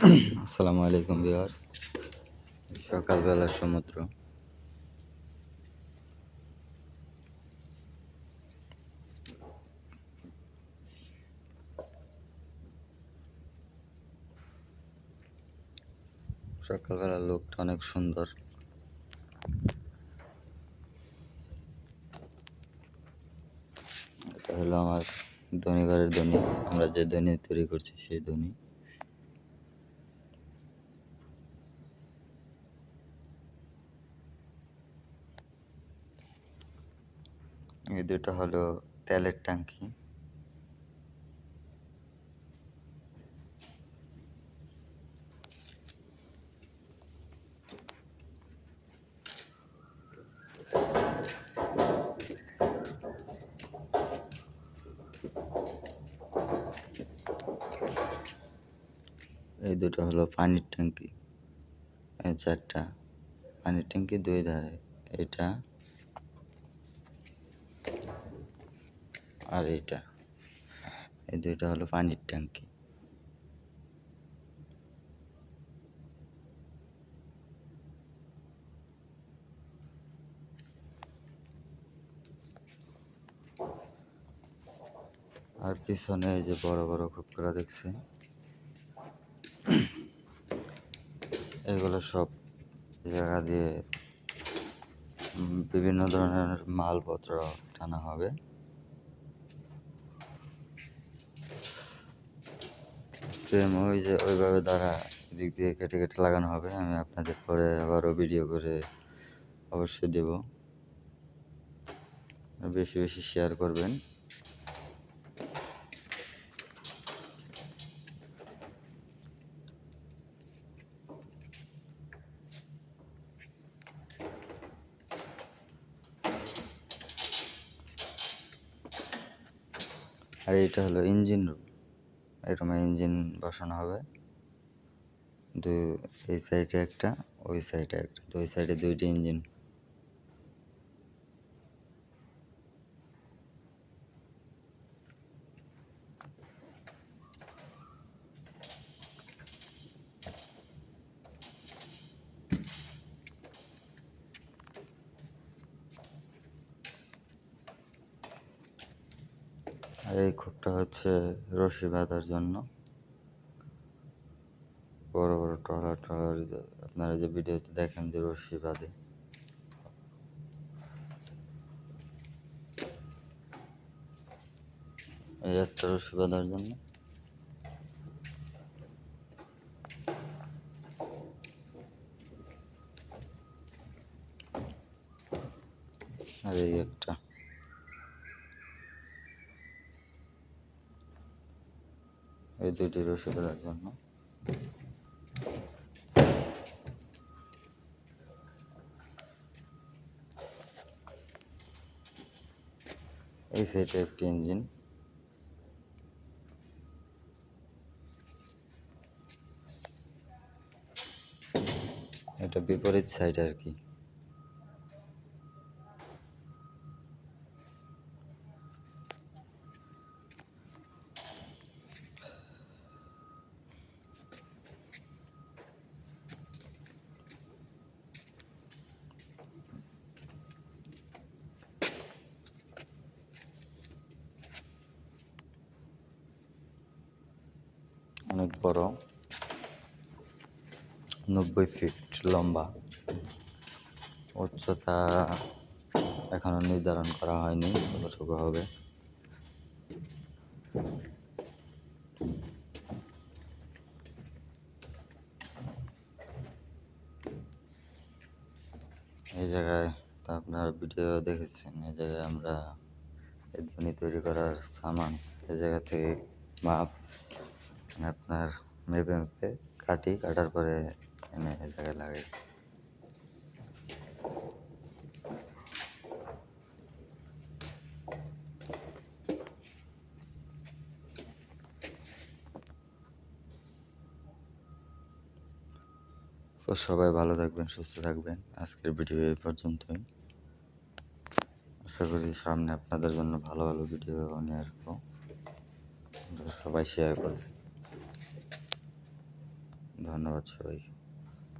আসসালামু আলাইকুম ভিউয়ার্স। সকালবেলার সমুদ্র। সকালবেলার লোকটা অনেক সুন্দর। এটা হলো আমার ধনীঘরের ধনী। আমরা যে ধনী তৈরি করছি সেই ধনী। এই দুটো হলো তেলের ট্যাঙ্কি। এই দুটো হলো পানির ট্যাঙ্কি। এই চারটা পানির ট্যাঙ্কি দুই ধারে, এটা আর এইটা। এই দুইটা হলো পানির ট্যাঙ্কি। আর পিছনে এই যে বড় বড় খোপকরা দেখছে, এগুলো সব জায়গা দিয়ে বিভিন্ন ধরনের মালপত্র টানা হবে। সেম ওই যে ওইভাবে দ্বারা এদিক দিয়ে কেটে কেটে লাগানো হবে। আমি আপনাদের পরে আবারও ভিডিও করে অবশ্যই দেব। বেশি বেশি শেয়ার করবেন। আর এটা হলো ইঞ্জিন রুম। এরকম ইঞ্জিন বসানো হবে। এই সাইডে একটা, ওই সাইডে একটা, দুই সাইডে দুইটি ইঞ্জিন। আর এই খোপটা হচ্ছে রশি বাঁধার জন্য। বড় বড় ট্রলার আপনারা যে ভিডিওতে দেখেন যে রশি বাঁধে, এই একটা রশি বাঁধার জন্য। আর এই একটা, এই দুইটি রশি বাঁধার জন্য। এই সাইডে একটি ইঞ্জিন। এটা বিপরীত সাইড আর কি। অনেক বড়, 90 ফিট লম্বা। উচ্চতা এখনো নির্ধারণ করা হয়নি কতটুকু হবে। এই জায়গায় তো আপনার ভিডিও দেখেছেন, এই জায়গায় আমরা এই ধ্বনি তৈরি করার সামান এই জায়গা থেকে মাপ আপনার মেপে মেপে কাটার পরে এনে এই জায়গায় লাগাই। তো সবাই ভালো থাকবেন, সুস্থ থাকবেন। আজকের ভিডিও এই পর্যন্তই। আশা করি সামনে আপনাদের জন্য ভালো ভালো ভিডিও নিয়ে আসবো। সবাই শেয়ার করবেন। ধন্যবাদ সবাইকে।